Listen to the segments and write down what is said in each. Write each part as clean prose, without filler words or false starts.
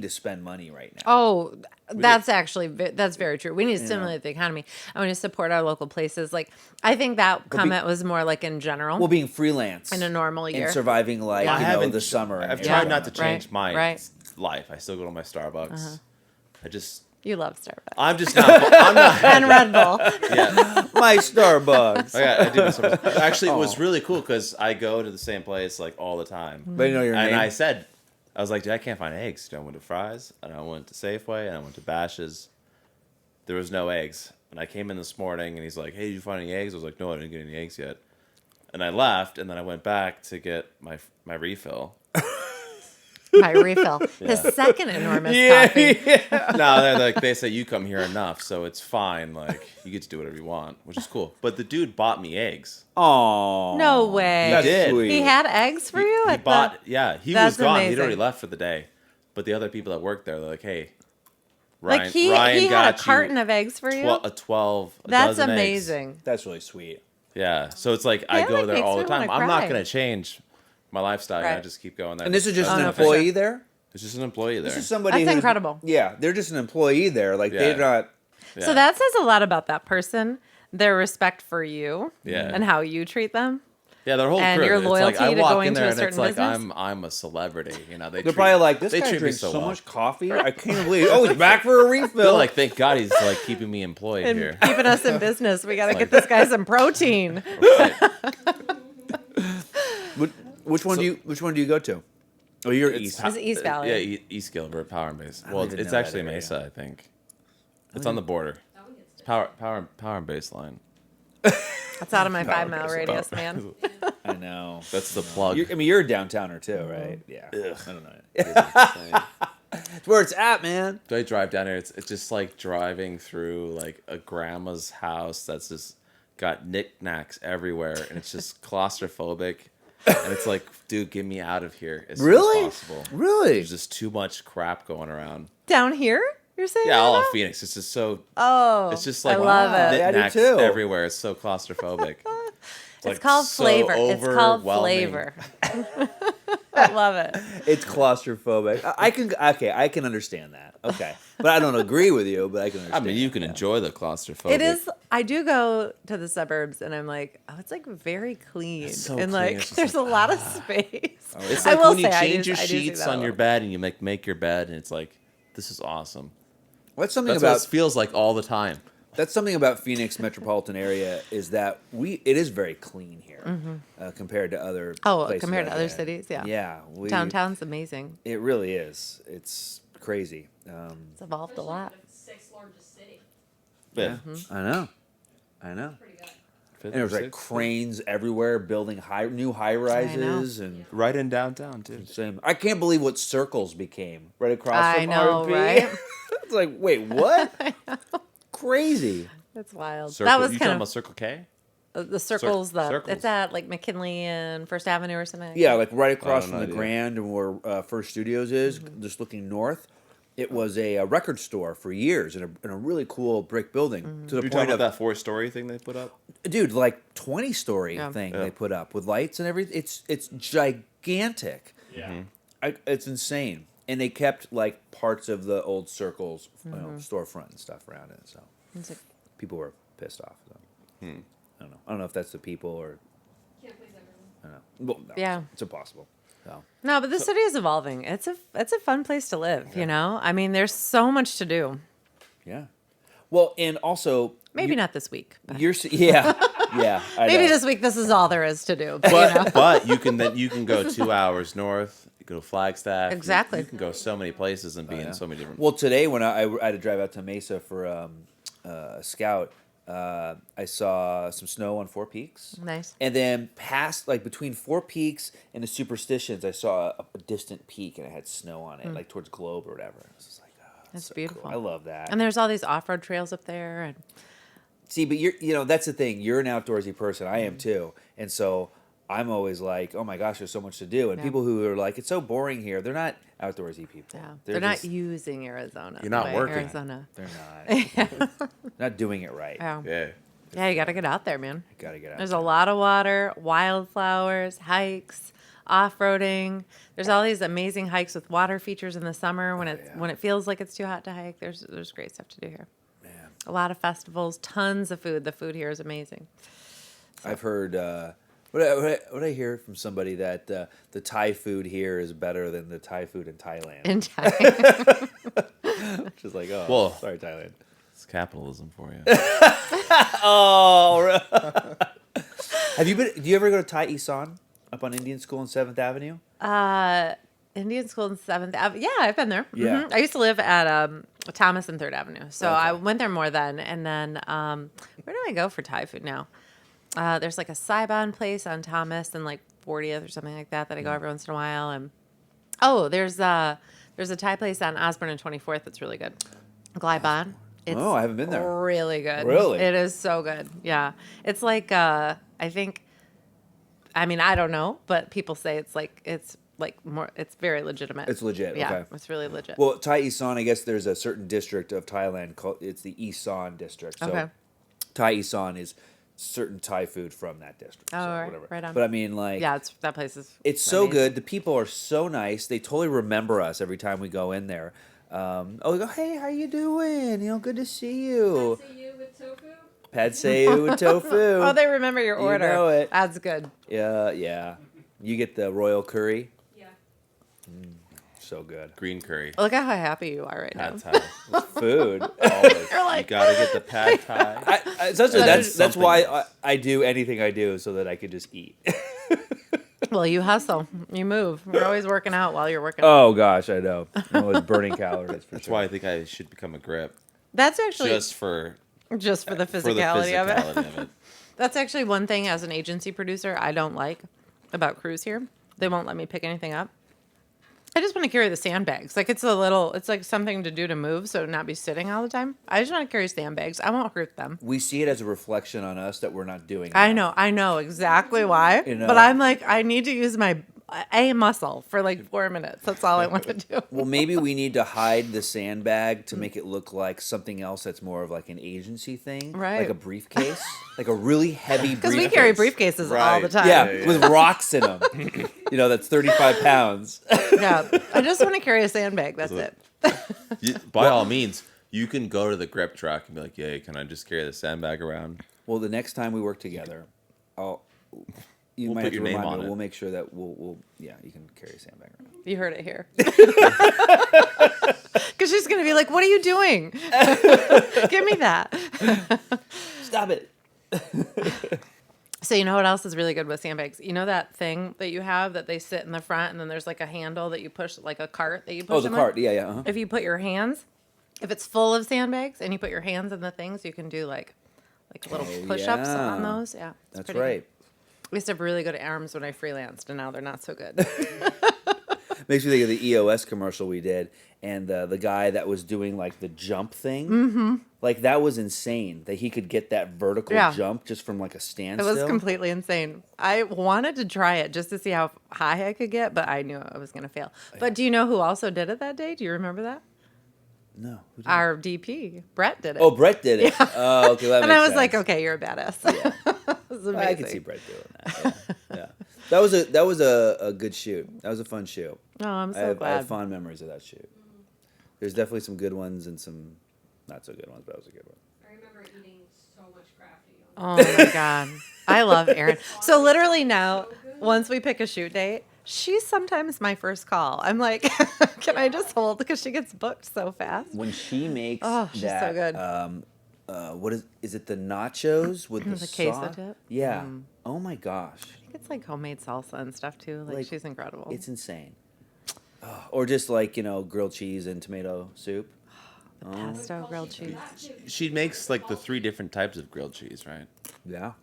need to spend money right now. Oh, that's very true. We need to stimulate the economy. I want to support our local places. Like, I think that comment was more like in general. Well, being freelance in a normal year and surviving like the summer. I've tried not to change my right. life. I still go to my Starbucks. You love Starbucks. I'm just not. I'm not. And Red Bull. Yeah. My Starbucks. I do my Starbucks. Actually, it was really cool because I go to the same place like all the time. They know your name. And I was like, dude, I can't find eggs. Dude, I went to Fry's, and I went to Safeway, and I went to Bash's. There was no eggs. And I came in this morning, and he's like, hey, did you find any eggs? I was like, no, I didn't get any eggs yet. And I left, and then I went back to get my refill. My refill. His second enormous coffee. Yeah. No, they say you come here enough, so it's fine. Like, you get to do whatever you want, which is cool. But the dude bought me eggs. Oh, no way! He did. Sweet. He had eggs for you. He bought. Yeah, he was gone. Amazing. He'd already left for the day. But the other people that worked there, they're like, hey, Ryan, Like he Ryan got had a carton of eggs for you. a 12. That's dozen amazing. Eggs. That's really sweet. Yeah, so it's like I go there makes all me the time. wanna I'm not cry. going to change my lifestyle. Right. I just keep going there. And this is just an no, for employee sure. there? It's just an employee there. This is somebody That's who's- incredible. Yeah, they're just an employee there. Like, they're not... Yeah. So that says a lot about that person, their respect for you, Yeah. and how you treat them. Yeah, their whole And crew. your It's like, loyalty I to walk going in to there a and it's certain like business? I'm a celebrity. You know, They're probably like, this they guy treat me drinks so well. much coffee. I can't believe... Oh, he's back for a refill. They're like, thank God he's like keeping me employed And here. keeping us in business. We got to get this guy some protein. Which one do you go to? Oh, you're East. It's East Valley. Yeah, East Gilbert, Power and Base. Well, even it's know actually that area. Mesa, I think. It's on the border. It's Power and Base line. That's out of my 5-mile Power. radius, man. I know. That's the plug. You're a downtowner too, right? Yeah. Ugh. I don't know. Insane. It's where it's at, man. Do I drive down here? It's just like driving through like a grandma's house that's just got knickknacks everywhere, and it's just claustrophobic. And it's like, dude, get me out of here as soon as possible. Really? There's just too much crap going around. Down here? You're saying Yeah, that all now? of Phoenix. It's just so. Oh, It's just like I love it. Yeah, I do knickknacks too. everywhere. It's so claustrophobic. It's like called so flavor. It's called overwhelming. flavor. I love it. It's claustrophobic. I can understand that. Okay, but I don't agree with you. But I can I understand. mean, you can enjoy the claustrophobic. It is. I do go to the suburbs, and I'm like, oh, it's like very clean, so and clean. like It's just there's a lot of space. It's I like will when you say, change your I do see sheets that a on your little. bed and you make your bed, and it's like, this is awesome. What's something That's about what it feels like all the time. That's something about Phoenix metropolitan area is that it is very clean here compared to other places compared to like other that. cities, yeah. Yeah, Downtown's amazing. It really is. It's crazy. It's evolved a lot. Sixth largest city. Yeah. I know. Pretty good. And there was like cranes everywhere, building new high rises and right in downtown too. same. I can't believe what Circles became right across I from know, R&B. right? It's like, wait, what? Crazy. That's wild. Circle, That was you talking kind about of Circle K? the circles. Circles. It's at like McKinley and First Avenue or something. Yeah, like right across Oh, from no the idea. Grand and where First Studios is, just looking north. It was a record store for years in a really cool brick building. To the You're point talking of about that 4-story thing they put up? dude, like 20-story Yeah. thing Yeah. they put up with lights and everything. It's gigantic. Yeah. It's insane. And they kept like parts of the old Circles storefront and stuff around it. So It's like, people were pissed off. So. I don't know if that's the people or Can't please everyone. I don't know. Well, no, Yeah. it's impossible. So. no, but the city is evolving. It's a fun place to live. You know, I mean, there's so much to do. Yeah. Well, and also Maybe not this week. But yeah. I maybe know. this week this is all there is to do. But, you know. But you can go 2 hours north. You go to Flagstaff. Exactly. You can go so many places and be in so many different. Well, today when I had to drive out to Mesa for a scout, I saw some snow on Four Peaks. Nice. And then past, like between Four Peaks and the Superstitions, I saw a distant peak and it had snow on it, like towards Globe or whatever. I was just like, oh, That's so beautiful. cool. I love that. And there's all these off-road trails up there, and See, but that's the thing. You're an outdoorsy person. I am too. And so I'm always like, oh my gosh, there's so much to do. And Yeah. people who are like, it's so boring here, they're not outdoorsy people. yeah, They're they're just- not using Arizona. You're not the way working. Arizona. They're not doing it right. Yeah. Yeah. Yeah, you got to get out there, man. Gotta get out. There's a lot of water, wildflowers, hikes, off-roading. There's all these amazing hikes with water features in the summer when when it feels like it's too hot to hike. There's great stuff to do here. Man. A lot of festivals, tons of food. The food here is amazing. I've heard. What I hear from somebody that the Thai food here is better than the Thai food in Thailand. In Thai. Just like, oh, Well- sorry, Thailand. It's capitalism for you. Oh, have you been? Do you ever go to Thai Isan up on Indian School on 7th Avenue? Indian School in 7th Avenue. Yeah, I've been there. Yeah. I used to live at Thomas and 3rd Avenue. So Okay. I went there more then. And then where do I go for Thai food now? There's like a Saigon place on Thomas and like 40th or something like that I go every once in a while. And there's a Thai place on Osborne and 24th that's really good. Glyban. It's I haven't been there. really good. Really? It is so good. Yeah. It's like I think, I mean, I don't know, but people say it's more, it's very legitimate. It's legit. Yeah, Okay. it's really legit. Well, Thai Isan, I guess there's a certain district of Thailand called it's the Isan district. So Okay. Thai Isan is certain Thai food from that district. Oh, so right, whatever. right on. But I mean, like, Yeah, that place is. it's so amazing. good. The people are so nice. They totally remember us every time we go in there. We go, hey, how you doing? Good to see you. See you with tofu? Pad Seiyu with tofu. Oh, they remember your You order. know it. That's good. Yeah. You get the royal curry. Yeah. So good. Green curry. Look at how happy you are right now. Pad Thai. Food. Always. You're like- You gotta get the pad Thai. That's Something why else. I do anything I do so that I could just eat. Well, you hustle. You move. You're always working out while you're working. Oh gosh, I know. I'm always burning calories for That's sure. why I think I should become a grip. That's actually Just for the physicality, physicality of it. of it. That's actually one thing as an agency producer I don't like about crews here. They won't let me pick anything up. I just want to carry the sandbags. Like it's like something to do to move, so not be sitting all the time. I just want to carry sandbags. I won't hurt them. We see it as a reflection on us that we're not doing. I enough. know exactly why. You know? But I'm like, I need to use my A muscle for like 4 minutes. That's all I want to do. Well, maybe we need to hide the sandbag to make it look like something else that's more of like an agency thing, Right. Like a briefcase, like a really heavy. Because briefcase. we carry briefcases all Right. the time. Yeah, with rocks in them. That's 35 pounds. Yeah. I just want to carry a sandbag. That's it. By all means, you can go to the grip truck and be like, "Yeah, can I just carry the sandbag around?" Well, the next time we work together, you We'll might put have to your name remind on me. it. We'll make sure that we'll you can carry a sandbag around. You heard it here. Because she's going to be like, what are you doing? Give me that. Stop it. So you know what else is really good with sandbags? You know that thing that you have that they sit in the front and then there's like a handle that you push, like a cart that you push Oh, the them cart. with? Yeah. Uh-huh. If you put your hands, if it's full of sandbags and you put your hands in the things, you can do like little Oh, push-ups yeah. on those. Yeah, it's That's pretty right. good. I used to have really good arms when I freelanced, and now they're not so good. Makes me think of the EOS commercial we did, and the guy that was doing like the jump thing. Mm-hmm. Like that was insane that he could get that vertical Yeah. jump just from like a It standstill. was completely insane. I wanted to try it just to see how high I could get, but I knew I was going to fail. But do you know who also did it that day? Do you remember that? No. Who did Our DP, Brett, did it. Oh, Brett did it. Oh, okay. That and I makes was like, sense. okay, you're a badass. Yeah. It was amazing. I can see Brett doing that. Yeah. That was a good shoot. That was a fun shoot. Oh, I'm I so have glad. fond memories of that shoot. There's definitely some good ones and some not so good ones, but that was a good one. I remember eating so much crafty. Oh my God. I love Erin. So literally now, once we pick a shoot date, she's sometimes my first call. I'm like, can I just hold? Because she gets booked so fast. When she makes Oh, she's so that, good. what is it? The nachos with the, The queso sauce? dip? Yeah. Oh my gosh, I think it's like homemade salsa and stuff too. Like she's incredible. it's insane. Oh, or just like grilled cheese and tomato soup. Pesto, grilled cheese. She makes like the 3 different types of grilled cheese, right? Yeah.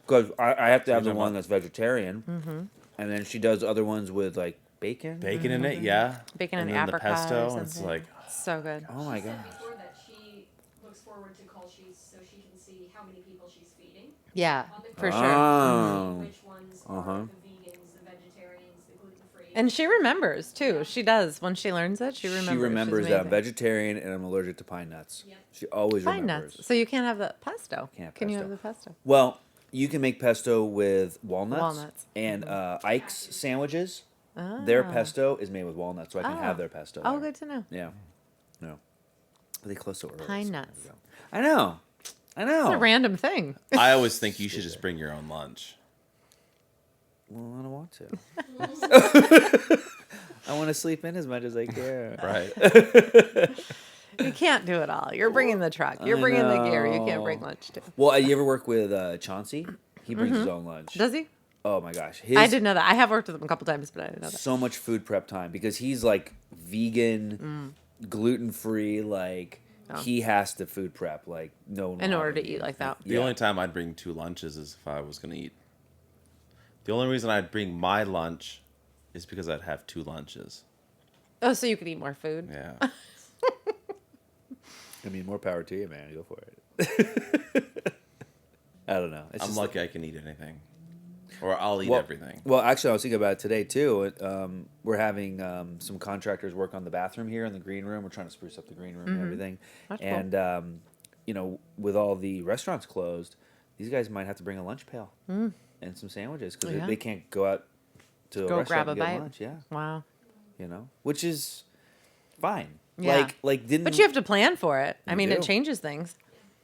Because I have to have the talking one about- that's vegetarian, and then she does other ones with like bacon. Bacon in it, yeah. Bacon and then the apricot or pesto. something. It's like So good. Oh my She said gosh. before that she looks forward to call sheets so she can see how many people she's feeding. Yeah, On the for call, sure. Oh. Which ones Uh-huh. are the vegans, the vegetarians, the gluten-free. And she remembers too. She does. When she learns it, she remembers. She remembers She's that I'm amazing. vegetarian and I'm allergic to pine nuts. Yep. She always Pine remembers. nuts. So you can't have the pesto. Can't have Can you pesto. have the pesto? Well, You can make pesto with walnuts. Walnuts. And Ike's sandwiches. Their pesto is made with walnuts, so I can have their pesto. Oh, there. good to know. Yeah. No. They close so early. Pine so nuts. there we go. I know. It's a random thing. I always think you should just bring your own lunch. Well, I don't want to. I want to sleep in as much as I can. Right. You can't do it all. You're bringing the truck. You're bringing the gear. You can't bring lunch too. Well, you ever work with Chauncey? He brings his own lunch. Does he? Oh my gosh. I didn't know that. I have worked with him a couple times, but I didn't know that. So much food prep time because he's like vegan, gluten free. Like he has to food prep. Like no. In order to eat like that. The only time I'd bring 2 lunches is if I was going to eat. The only reason I'd bring my lunch is because I'd have 2 lunches. Oh, so you could eat more food? Yeah. I mean, more power to you, man. Go for it. I don't know. It's I'm just lucky I can eat anything. Or I'll eat well, everything. Well, actually, I was thinking about it today too. We're having some contractors work on the bathroom here in the green room. We're trying to spruce up the green room and everything. That's and you know, with all the restaurants closed, these guys might have to bring a lunch pail and some sandwiches because they can't go out to a Go restaurant grab a and get bite. lunch. Yeah, Wow. you know, which is fine. Yeah. Like didn't. But you have to plan for it. I You mean, do. it changes things.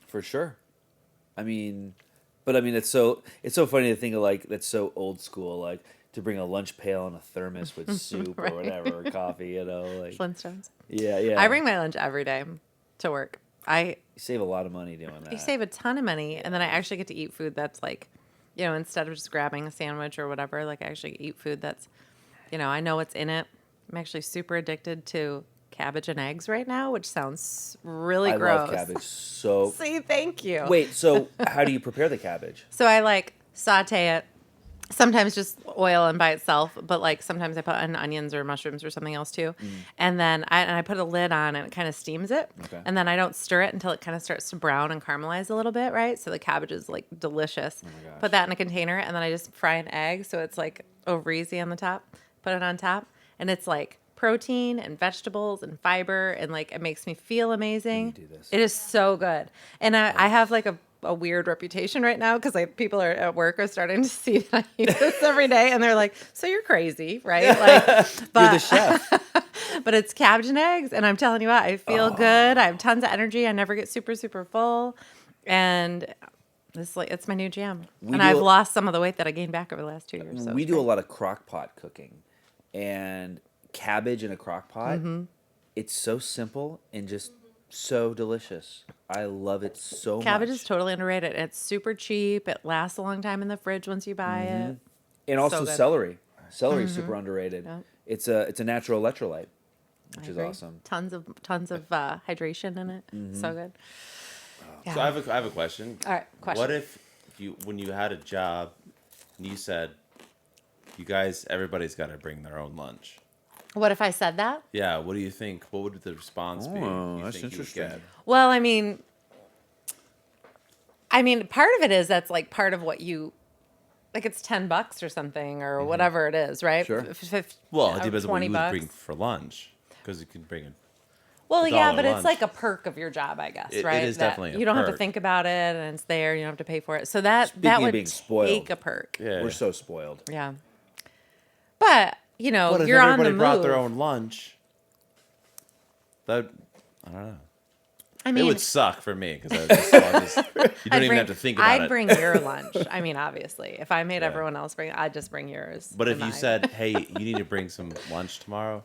For sure. I mean, but I mean, it's so funny to think of like that's so old school, like to bring a lunch pail and a thermos with soup Right. or whatever, or coffee, you know, like Flintstones. yeah. I bring my lunch every day to work. You save a lot of money doing that. You save a ton of money, and then I actually get to eat food that's like, you know, instead of just grabbing a sandwich or whatever, like I actually eat food that's, you know, I know what's in it. I'm actually super addicted to cabbage and eggs right now, which sounds really I gross. love cabbage so. See, thank you. Wait, so how do you prepare the cabbage? So I like saute it. Sometimes just oil and by itself, but like sometimes I put in onions or mushrooms or something else too. And then I put a lid on and it kind of steams it. Okay. And then I don't stir it until it kind of starts to brown and caramelize a little bit, right? So the cabbage is like delicious. Oh my gosh. Put that in a container and then I just fry an egg so it's like over easy on the top. Put it on top and it's like protein and vegetables and fiber and like it makes me feel amazing. do this. It is so good. And I have like a weird reputation right now because like people are at work are starting to see that I eat this every day and they're like, so you're crazy, right? Like, but, You're the chef. but it's cabbage and eggs and I'm telling you what, I feel good. I have tons of energy. I never get super, super full. And it's my new jam. And I've lost some of the weight that I gained back over the last 2 years. So We it's do a great. lot of crock pot cooking, and cabbage in a crock pot. It's so simple and just so delicious. I love it so much. Cabbage is totally underrated. It's super cheap. It lasts a long time in the fridge once you buy it. And also so good. celery. Celery is super underrated. Yeah. It's a natural electrolyte, which I is agree. awesome. Tons of hydration in it. So good. Yeah. So I have a question. All right, question. What if when you had a job and you said, everybody's got to bring their own lunch? What if I said that? Yeah, what do you think? What would the response be? Oh, you that's think you would interesting. get? Well, I mean, part of it is that's like part of what you, like it's $10 or something or whatever it is, right? Sure. Well, it depends on what you would $20. bring for lunch, because you can bring it. Well, $1 yeah, but lunch. it's like a perk of your job, I guess, It right? is That definitely a you don't have to perk. think about it, and it's there. You don't have to pay for it. So that Speaking of would being spoiled. take a perk. Yeah. We're so spoiled. Yeah. But you know, But if you're on everybody the brought move. their own lunch, I don't know. I It mean, would suck for me because you don't even have to think about I'd it. bring your lunch. I mean, obviously, if I made everyone else bring, I'd just bring yours. But if and you mine. said, "Hey, you need to bring some lunch tomorrow,"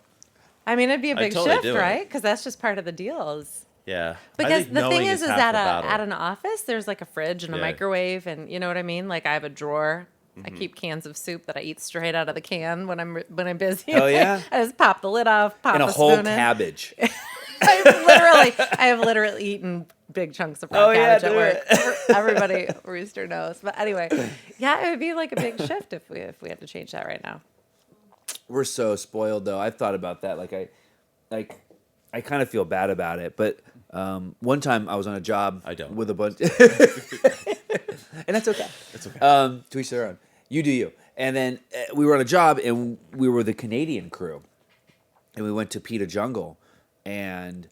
I mean, it'd be a big totally shift, do it. right? Because that's just part of the deal. Is yeah, because the thing is half that the battle. at an office, there's like a fridge and a Yeah. microwave, and you know what I mean. Like I have a drawer. I keep cans of soup that I eat straight out of the can when I'm busy. Oh, yeah? I just pop the lid off, pop And a a whole spoon in. cabbage. I have literally eaten big chunks of raw Oh, yeah, cabbage at do work. it. Everybody, Rooster knows. But anyway, yeah, it would be like a big shift if we had to change that right now. We're so spoiled, though. I've thought about that. I kind of feel bad about it. But one time I was on a job I don't. with a bunch... and that's okay. It's okay. To each their own. You do you. And then we were on a job, and we were the Canadian crew. And we went to Pita Jungle. And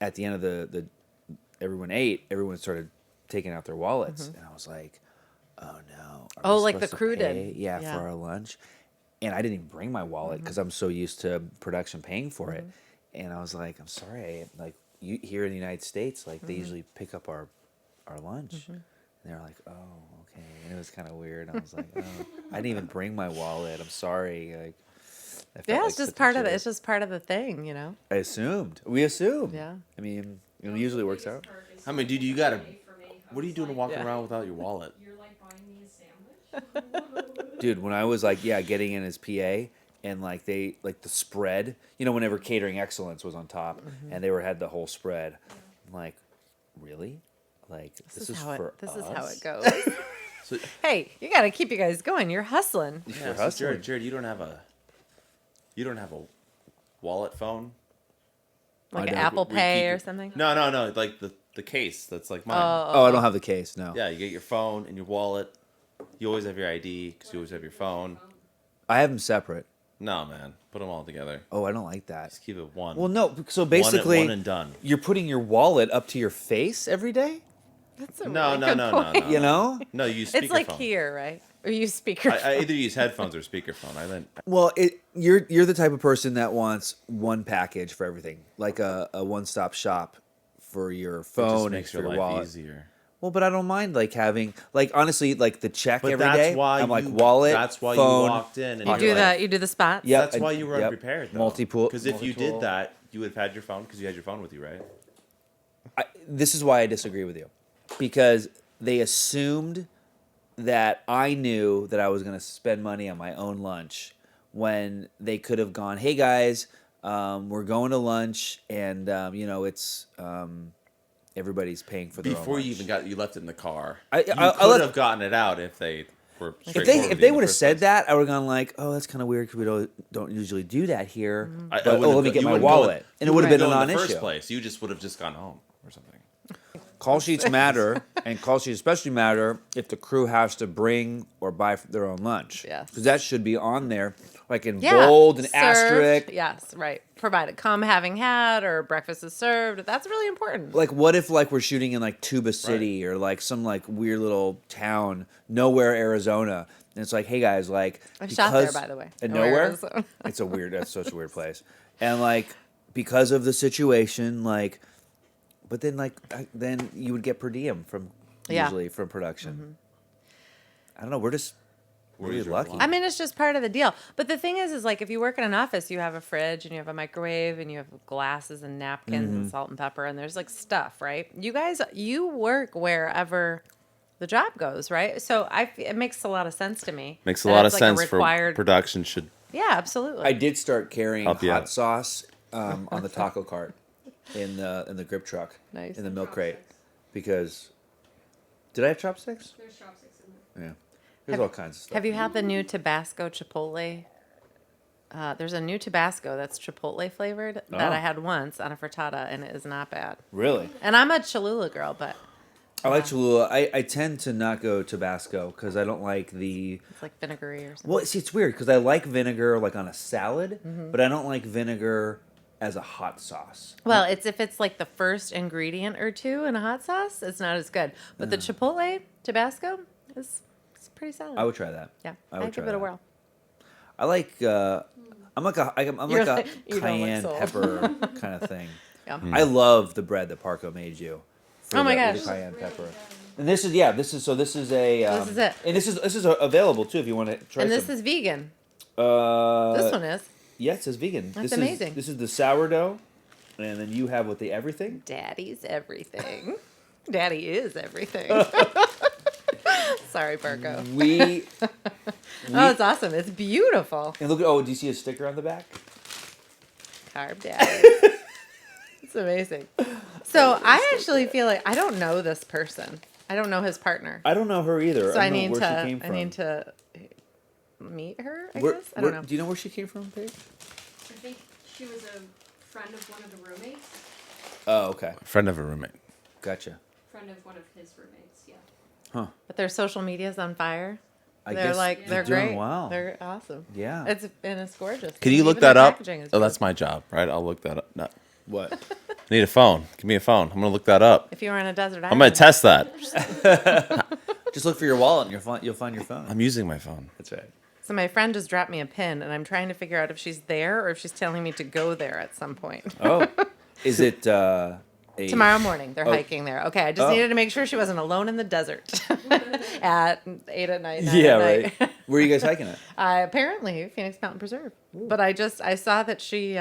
at the end of the everyone ate, everyone started taking out their wallets. And I was like, oh no. Are Oh, we like the supposed to crew did. pay? Yeah, Yeah. for our lunch. And I didn't even bring my wallet because I'm so used to production paying for it. And I was like, I'm sorry, like you here in the United States, like they usually pick up our lunch. And they're like, oh, okay. And it was kind of weird. I was like, oh, I didn't even bring my wallet. I'm sorry. Like, I felt Yeah, like it's just such a part of it. jerk. It's just part of the thing, you know. I assumed. We assumed. Yeah. I mean, it usually works out. I mean, dude, you gotta. What are you doing walking Yeah. around without your wallet? You're like buying me a sandwich? Dude, when I was like, getting in as PA and like they like the spread, whenever Catering Excellence was on top and they had the whole spread. I'm like, really? Like this is for This us? is how it goes. So, Hey, you got to keep you guys going. You're hustling. yeah, For so hustling. Jared, you don't have a wallet phone? Like I an don't- Apple where you Pay keep or your- something. No, like the case that's like mine. Oh, I don't have the case. No. Yeah, you get your phone and your wallet. You always have your ID because you always have your phone. I have them separate. No, man, put them all together. Oh, I don't like that. Just keep it one. Well, no. So basically, one and done. you're putting your wallet up to your face every day. That's a No, really no, good no, no, point. no. You know? No, you use speakerphone. It's like here, right? Or you speaker. I either use headphones or speakerphone. I then Well, you're the type of person that wants one package for everything, like a one-stop shop for your it just phone and makes for your your life wallet. easier. Well, but I don't mind like having like honestly like the check But every that's day. why I'm like you- wallet. That's why phone, you walked in and you pocket do you're like, that. You do the spots. Yep, That's why you were yep. unprepared. Though. Multi-pool. Because if you multi-tool. did that, you would have had your phone because you had your phone with you, right? This is why I disagree with you, because they assumed that I knew that I was going to spend money on my own lunch when they could have gone, hey guys, we're going to lunch and it's everybody's paying for their own Before you lunch. even you left it in the car. I You could left- have gotten it out if they were. If they would have said that, I would have gone like, oh, that's kind of weird because we don't usually do that here. I But, wouldn't let me have- get you my wouldn't go in- wallet, and it would have been a in the non-issue. first place. You just would have just gone home or something. Call sheets matter, and call sheets especially matter if the crew has to bring or buy their own lunch. Yes. Because that should be on there, like in Yeah. bold and Served. asterisk. Yes, right. Provided come having had or breakfast is served. That's really important. Like, what if like we're shooting in like Tuba City or like some like weird little town, nowhere, Arizona, and it's like, hey guys, like I've shot there, because- by the way. In Nowhere, nowhere, Arizona. it's a weird. That's such a weird place, and like because of the situation, like. But then, then you would get per diem from Yeah. usually from production. I don't know. We're just really Where's your lucky. line? I mean, it's just part of the deal. But the thing is like if you work in an office, you have a fridge and you have a microwave and you have glasses and napkins and salt and pepper and there's like stuff, right? You guys, you work wherever the job goes, right? So it makes a lot of sense to me. Makes a that lot of it's, like, a sense for required. production. Should Yeah, absolutely. I did start carrying Help you hot out. sauce on the taco cart in the grip truck Nice. in the milk crate because did I have chopsticks? There's chopsticks in there. Yeah, there's all kinds of stuff. Have you had the new Tabasco Chipotle? There's a new Tabasco that's Chipotle flavored that Oh. I had once on a frittata, and it is not bad. Really? And I'm a Cholula girl, but I like Cholula. I tend to not go Tabasco because I don't like the. it's like vinegary or something. Well, see, it's weird because I like vinegar like on a salad, Mm-hmm. but I don't like vinegar as a hot sauce. Well, it's if it's like the first ingredient or two in a hot sauce, it's not as good. But the Chipotle Tabasco is it's pretty solid. I would try that. yeah, I would I'd try give it a that. whirl. I like. I'm like a You're like like- a you don't look cayenne sold. pepper kind of thing. Yeah. I love the bread that Parco made you. for Oh my with the gosh. cayenne Really pepper. good. And this is this is a. This is it. And this is available too if you want to try. And this some. is vegan. This This one is. Yeah, it says vegan. That's this amazing. This is the sourdough, and then you have with the everything. Daddy's everything. Daddy is everything. Sorry, Parco. We. Oh, it's awesome. It's beautiful. And look at do you see a sticker on the back? Carb daddy. It's amazing. So I actually feel like I don't know this person. I don't know his partner. I don't know her either. So I don't know need where to. she came I from. need to meet her. I Where- guess I don't know. Do you know where she came from, Paige? I think she was a friend of one of the roommates. Oh, okay, friend of a roommate. gotcha. Friend of one of his roommates, yeah. Huh? But their social media's on fire. I They're guess like they're doing great. well. They're awesome. Yeah. It's gorgeous. Can you Even look their that up? packaging is Oh, that's beautiful. my job, right? I'll look that up. No. What? I need a phone. Give me a phone. I'm gonna look that up. If you were on a desert island. I'm gonna test that. Just look for your wallet and you'll find your phone. I'm using my phone. That's right. So my friend just dropped me a pin, and I'm trying to figure out if she's there or if she's telling me to go there at some point. Oh, is it Tomorrow morning, they're hiking there. Okay, I just Oh. needed to make sure she wasn't alone in the desert at 8 at night. 9 Yeah, at right. night. Where are you guys hiking at? Apparently, Phoenix Mountain Preserve. But I saw that she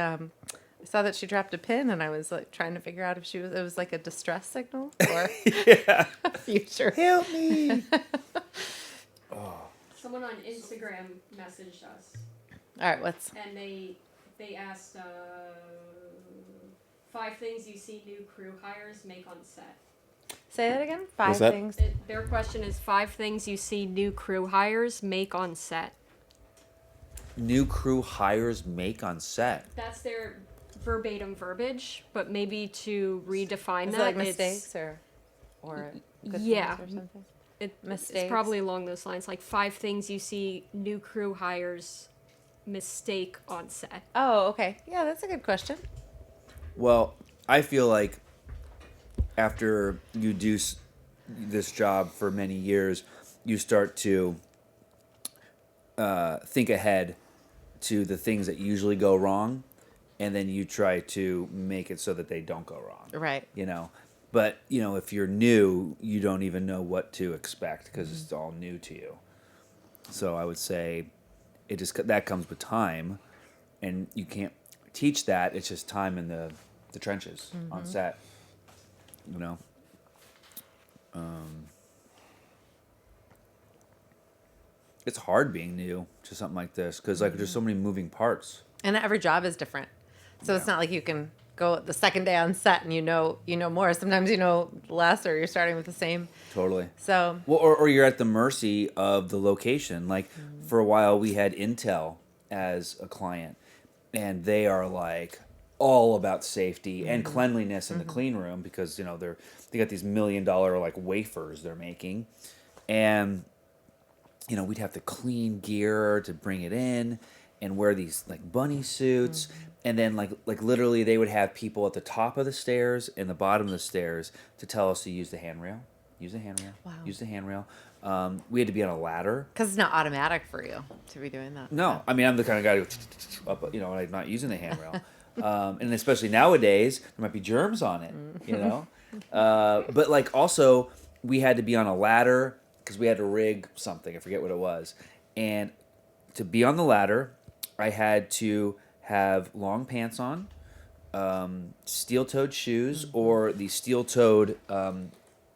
dropped a pin, and I was like trying to figure out if it was like a distress signal or Yeah. a future. Help me. Someone on Instagram messaged us, All right, and they asked 5 things you see new crew hires make on set. say that again? 5 that? things. Their question is 5 things you see new crew hires make on set. New crew hires make on set. That's their verbatim verbiage, but maybe to redefine Is it that, like it's- mistakes or good Yeah. things or something? It's Mistakes? probably along those lines, like 5 things you see new crew hires mistake on set. Oh, okay. Yeah, that's a good question. Well, I feel like after you do this job for many years, you start to think ahead to the things that usually go wrong, and then you try to make it so that they don't go wrong. Right. You know, but if you're new, you don't even know what to expect because it's all new to you. So I would say that comes with time, and you can't teach that. It's just time in the trenches on set. It's hard being new to something like this because there's so many moving parts. And every job is different. So it's not like you can go the second day on set and you know more. Sometimes you know less, or you're starting with the same. Totally. So Well, or you're at the mercy of the location. Like for a while, we had Intel as a client, and they are like all about safety and cleanliness in the clean room because they got these $1 million like wafers they're making, and we'd have to clean gear to bring it in and wear these like bunny suits. And then like literally they would have people at the top of the stairs and the bottom of the stairs to tell us to use the handrail. Use the handrail. Wow. Use the handrail. We had to be on a ladder. because it's not automatic for you to be doing that. No, I mean I'm the kind of guy who up, and I'm not using the handrail. And especially nowadays, there might be germs on it. But like also we had to be on a ladder because we had to rig something. I forget what it was, and to be on the ladder, I had to have long pants on, steel-toed shoes, or the steel-toed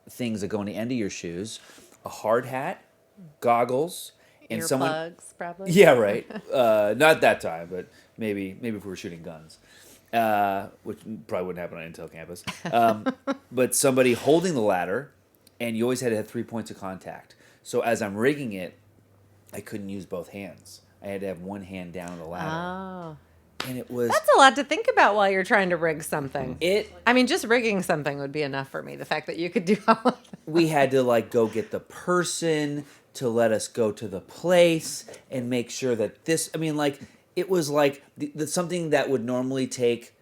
things that go on the end of your shoes, a hard hat, goggles, and someone. Earplugs, probably. Yeah, right. Not that time, but maybe if we were shooting guns, which probably wouldn't happen on Intel campus. But somebody holding the ladder, and you always had to have 3 points of contact. So as I'm rigging it, I couldn't use both hands. I had to have one hand down the ladder, Oh. and it was That's a lot to think about while you're trying to rig something. it. I mean, just rigging something would be enough for me. The fact that you could do all of that. We had to like go get the person to let us go to the place and make sure that this. I mean, like it was like something that would normally take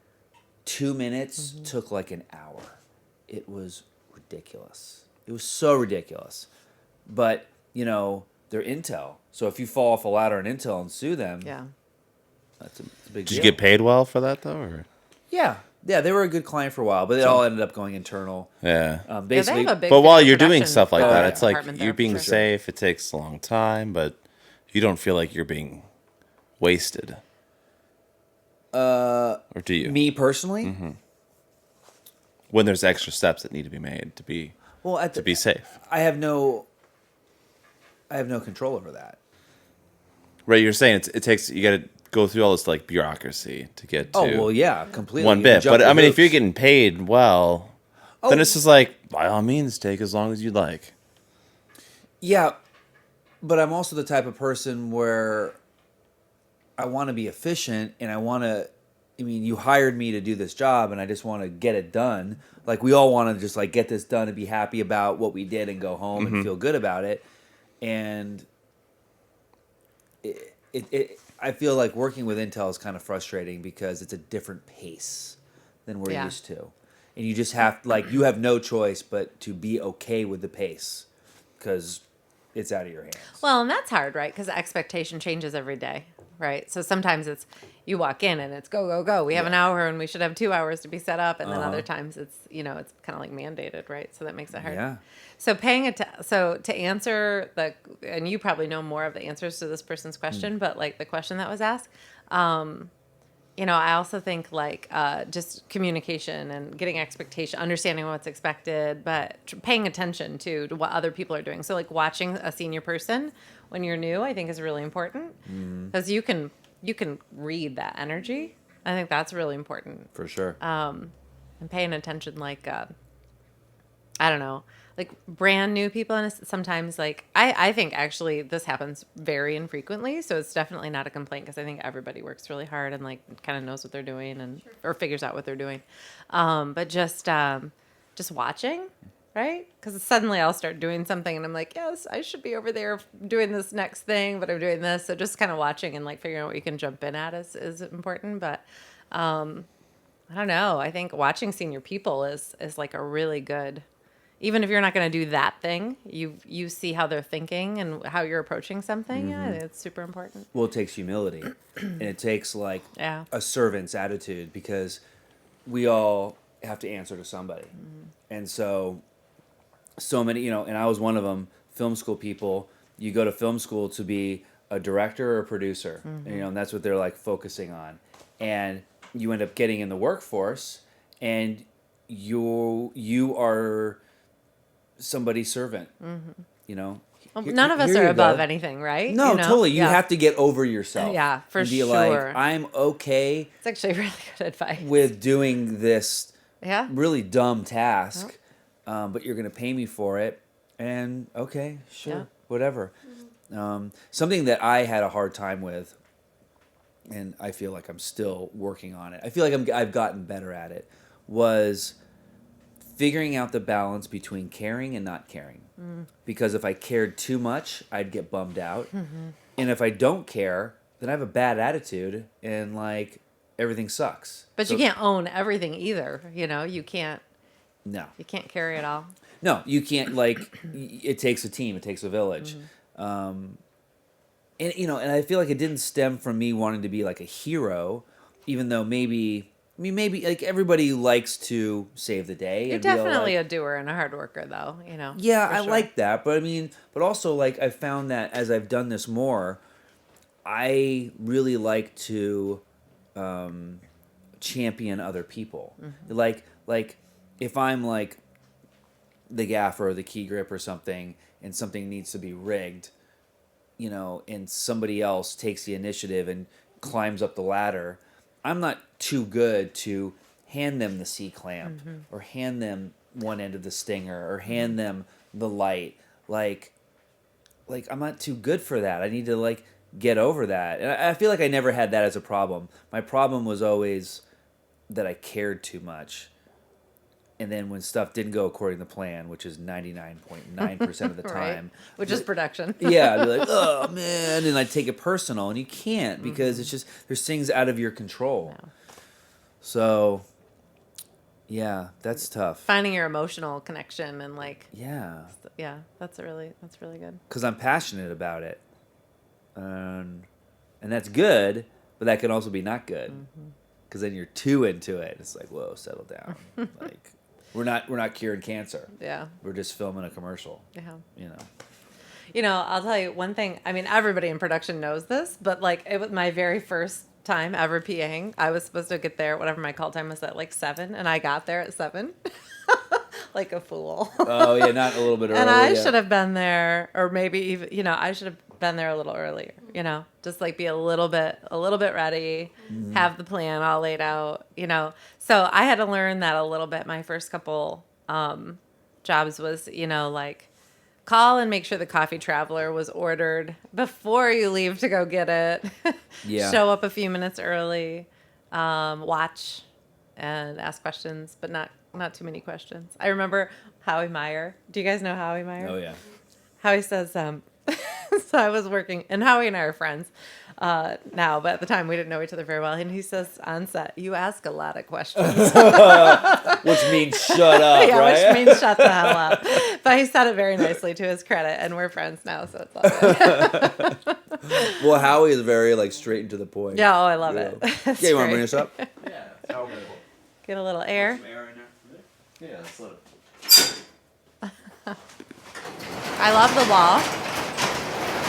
2 minutes took like an hour. It was ridiculous. It was so ridiculous. But they're Intel, so if you fall off a ladder in Intel and sue them, Yeah. that's a big Did deal. you get paid well for that though? Or? Yeah, they were a good client for a while, but it all ended up going internal. Yeah. Basically, have a big But while you're production doing stuff like Oh, that, yeah. it's like department you're there, being for sure. safe. It takes a long time, but you don't feel like you're being wasted. Or do you? me personally, When there's extra steps that need to be made to be well, to be safe. I have no control over that. Right, you're saying it takes you got to go through all this like bureaucracy to get to Oh well, yeah, completely. one You bit. jump But the I mean, if you're hoops. getting paid well, then Oh. it's just like by all means take as long as you'd like. Yeah, but I'm also the type of person where I want to be efficient and I want to. I mean, you hired me to do this job, and I just want to get it done. Like we all want to just like get this done and be happy about what we did and go home and feel good about it. And I feel like working with Intel is kind of frustrating because it's a different pace than we're Yeah. used to, and you just have you have no choice but to be okay with the pace. because it's out of your hands. Well, and that's hard, right? Because expectation changes every day, right? So sometimes it's you walk in and it's go, go, go. We have an hour and we should have 2 hours to be set up. And then other times it's, it's kind of like mandated, right? So that makes it hard. Yeah. So so to answer and you probably know more of the answers to this person's question, but like the question that was asked, I also think like just communication and getting expectation, understanding what's expected, but paying attention to what other people are doing. So like watching a senior person when you're new, I think is really important because you can read that energy. I think that's really important. For sure. And paying attention, like I don't know, like brand new people, and sometimes like I think actually this happens very infrequently, so it's definitely not a complaint because I think everybody works really hard and like kind of knows what they're doing and or figures out what they're doing, but just watching, right? Because suddenly I'll start doing something and I'm like, yes, I should be over there doing this next thing, but I'm doing this. So just kind of watching and like figuring out what you can jump in at is important, but I don't know. I think watching senior people is like a really good. Even if you're not going to do that thing, you see how they're thinking and how you're approaching something. Yeah, it's super important. Well, it takes humility, and it takes like a servant's attitude because we all have to answer to somebody, and so many, and I was one of them. Film school people, you go to film school to be a director or a producer, and that's what they're like focusing on, and you end up getting in the workforce, and you are somebody's servant, Well, none of us are above anything, right? No, totally. You have to get over yourself. Yeah, for and be sure. like, I'm okay. It's actually really good advice. With doing this really dumb task, Yep. but you're going to pay me for it. And okay, sure, whatever. Something that I had a hard time with, and I feel like I'm still working on it. I feel like I've gotten better at it, was figuring out the balance between caring and not caring. Because if I cared too much, I'd get bummed out. And if I don't care, then I have a bad attitude and like everything sucks. But you can't own everything either. You can't. No. You can't carry it all. No, you can't. Like, it takes a team. It takes a village. And and I feel like it didn't stem from me wanting to be like a hero, even though maybe like everybody likes to save the day. You're definitely a doer and a hard worker, though. Yeah, I sure. like that, but but also like I found that as I've done this more, I really like to champion other people. Like if I'm like the gaffer or the key grip or something, and something needs to be rigged, and somebody else takes the initiative and climbs up the ladder, I'm not too good to hand them the C-clamp or hand them one end of the stinger or hand them the light. Like I'm not too good for that. I need to like get over that. And I feel like I never had that as a problem. My problem was always that I cared too much. And then when stuff didn't go according to plan, which is 99.9% of the time. Right. Which is production. Yeah, I'd be like, oh, man. And I'd take it personal. And you can't because it's just, there's things out of your control. No. So, yeah, that's tough. Finding your emotional connection and like. Yeah. Yeah, that's really good. Because I'm passionate about it. And that's good, but that can also be not good. Because then you're too into it. It's like, whoa, settle down. Like, we're not curing cancer. Yeah. We're just filming a commercial. Yeah. I'll tell you one thing. I mean, everybody in production knows this, but like it was my very first time ever PAing. I was supposed to get there, whatever my call time was, at like 7, and I got there at 7. Like a fool. Oh yeah, not a little bit early. And I should have been there, or maybe even, I should have been there a little earlier. Just like be a little bit ready, have the plan all laid out. So I had to learn that a little bit. My first couple jobs was, like call and make sure the coffee traveler was ordered before you leave to go get it. Yeah. Show up a few minutes early, watch and ask questions, but not too many questions. I remember Howie Meyer. Do you guys know Howie Meyer? Oh yeah. Howie says, so I was working, and Howie and I are friends. now, but at the time we didn't know each other very well. And he says on set, "You ask a lot of questions." Which means shut up, Yeah, right? which means shut the hell up. But he said it very nicely to his credit, and we're friends now, so it's all good. Well, Howie is very like straight and to the point. Yeah, I love You it. know. It's Yeah, you want to great. bring us up? Yeah, it's how available. Get a little air. Some air in there. Yeah, let's let it. I love the wall.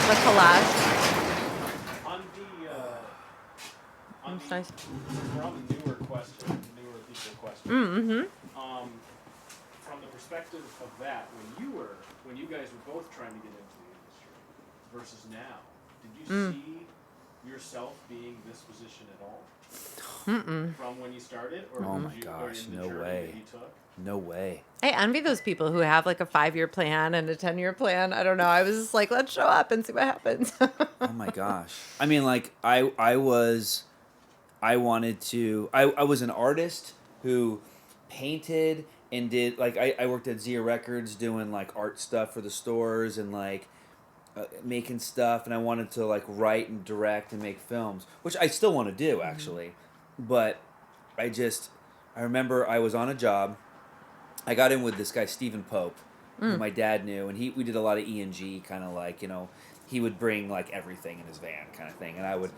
The collage. On the That's nice. we're on the newer people question. Mm-hmm. From the perspective of that, when you guys were both trying to get into the industry versus now, did you see yourself being this position at all? From when you started, or Oh did my you, gosh, or in the no journey way. that you took? No way. I envy those people who have like a 5-year plan and a 10-year plan. I don't know. I was just like, let's show up and see what happens. Oh my gosh. I mean, like I was an artist who painted and did like I worked at Zia Records doing like art stuff for the stores and like making stuff, and I wanted to like write and direct and make films, which I still want to do actually, but I remember I was on a job. I got in with this guy Stephen Pope, who my dad knew, and we did a lot of E&G, kind of like, you know, he would bring like everything in his van kind of thing, and I would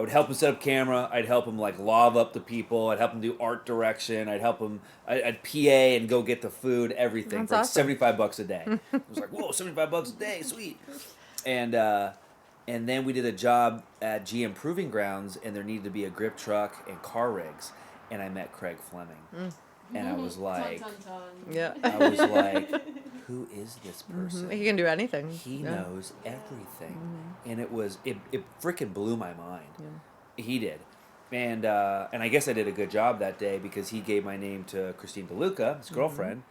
help him set up camera. I'd help him like love up the people. I'd help him do art direction. I'd help him. I'd PA and go get the food, everything. That's for like awesome. $75 a day. It was like, whoa, $75 a day, sweet. And then we did a job at GM Proving Grounds, and there needed to be a grip truck and car rigs, and I met Craig Fleming, and I was like, Dun, dun, dun. Yeah. I was like, who is this person? He can do anything. He Yeah. knows everything, and it freaking blew my mind. Yeah. He did, and I guess I did a good job that day because he gave my name to Christine DeLuca, his girlfriend,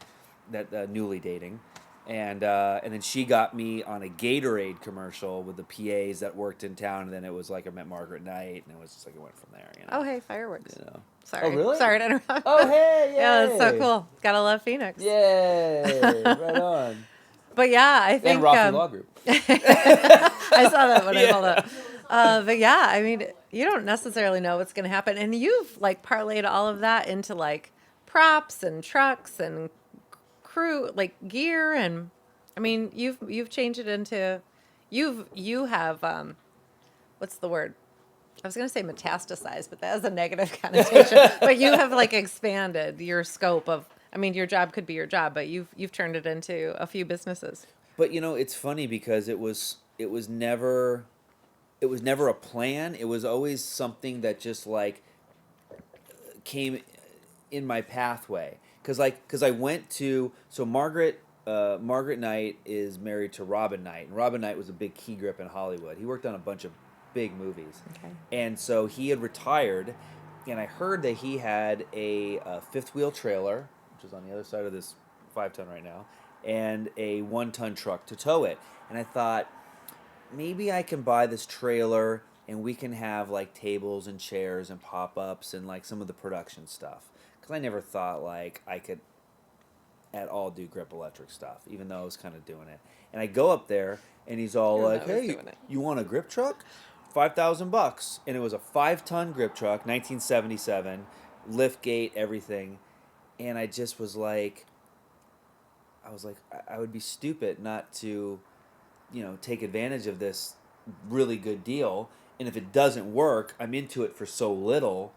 that newly dating, and then she got me on a Gatorade commercial with the PAs that worked in town, and then it was like I met Margaret Knight, and it was just like it went from there. You know? Oh, hey, fireworks. You know? Sorry. Oh, really? Sorry to interrupt. Oh, hey, Yeah, that's so yay. cool. Gotta love Phoenix. Yay! Right on. But yeah, I think And Rocky Law Group. I saw that when I pulled up. But yeah, I mean, you don't necessarily know what's going to happen, and you've like parlayed all of that into like props and trucks and crew, like gear, and I mean, you've changed it into you have what's the word? I was going to say metastasized, but that has a negative connotation. But you have like expanded your scope of. I mean, your job could be your job, but you've turned it into a few businesses. But you know, it's funny because it was never a plan. It was always something that just like came in my pathway. Cause I went to Margaret Knight is married to Robin Knight, and Robin Knight was a big key grip in Hollywood. He worked on a bunch of big movies, and so he had retired, and I heard that he had a fifth wheel trailer, which is on the other side of this 5-ton right now, and a 1-ton truck to tow it. And I thought, maybe I can buy this trailer and we can have like tables and chairs and pop-ups and like some of the production stuff. Because I never thought like I could at all do grip electric stuff, even though I was kind of doing it. And I go up there and he's all Even like, though I was hey, doing it. you want a grip truck? $5,000. And it was a 5-ton grip truck, 1977, lift gate, everything. And I just was like, I would be stupid not to, you know, take advantage of this really good deal. And if it doesn't work, I'm into it for so little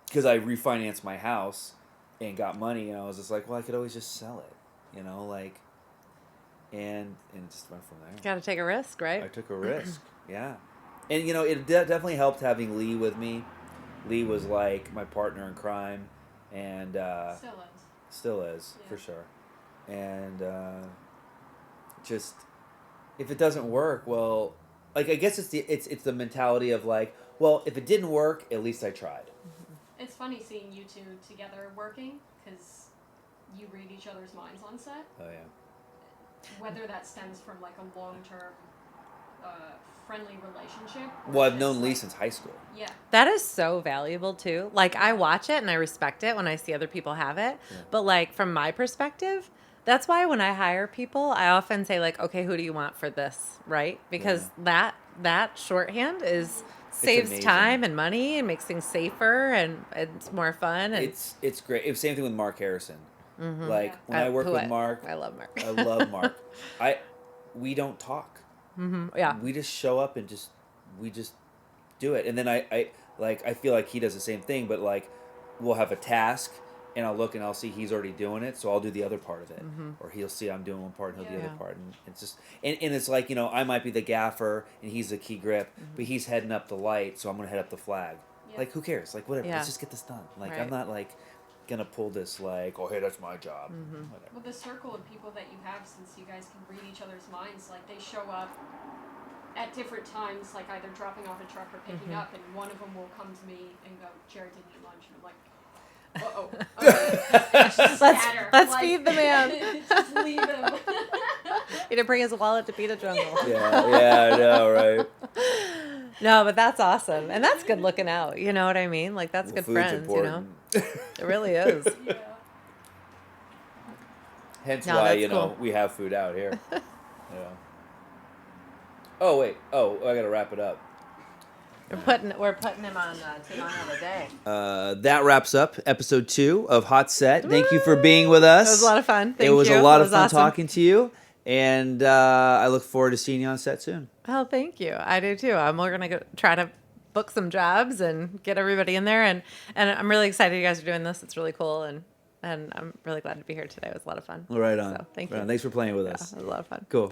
because I refinanced my house and got money. And I was just like, well, I could always just sell it, you know, like, and it just went from there. Got to take a risk, right? I took a risk, yeah. And, you know, it definitely helped having Lee with me. Lee was like my partner in crime, and still is Yeah. for sure. And just if it doesn't work, well, like I guess it's the mentality of like, well, if it didn't work, at least I tried. It's funny seeing you two together working because you read each other's minds on set. Oh yeah. Whether that stems from like a long-term friendly relationship. or Well, I've just, known Lee like- since high school. Yeah. That is so valuable too. Like I watch it and I respect it when I see other people have it. Yeah. But like from my perspective, That's why when I hire people, I often say like, okay, who do you want for this, right? Because that shorthand saves amazing. time and money and makes things safer and it's more fun. And It's great. It was same thing with Mark Harrison. Like when I work who with Mark, I love Mark. I love Mark. We don't talk. Yeah. We just show up and we just do it. And then I feel like he does the same thing, but like we'll have a task and I'll look and I'll see he's already doing it, so I'll do the other part of it. Or he'll see I'm doing one part and he'll do the other Yeah. part. And it's just and it's like, you know, I might be the gaffer and he's the key grip, but he's heading up the light, so I'm gonna head up the flag. Yeah. Like who cares? Like whatever. Yeah. Let's just get this done. Like I'm Right. not like gonna pull this like, oh hey, that's my job. Whatever. Well, the circle of people that you have, since you guys can read each other's minds, like they show up at different times, like either dropping off a truck or picking up, and one of them will come to me and go, "Jarrod didn't eat lunch," and I'm like, "Uh-oh, Let's feed the man. Just leave him." He didn't bring his wallet to beat a jungle. Yeah, I know, right? No, but that's awesome. And that's good looking out. You know what I mean? Like that's good Food's friends, important. you know? It really is. Yeah. Hence No, why, that's you know, cool. we have food out here. Yeah. Oh wait. Oh, I gotta wrap it up. We're putting him on Take On Another Day. That wraps up episode 2 of Hot Set. Thank you for being with us. It was a lot of fun. Thank it was you. a lot It of was fun awesome. talking to you, and I look forward to seeing you on set soon. Oh, thank you. I do too. We're gonna go try to book some jobs and get everybody in there, and I'm really excited you guys are doing this. It's really cool, and I'm really glad to be here today. It was a lot of fun. Right on. So thank Right you. on. Thanks for playing with Yeah, us. it was a lot of fun. Cool.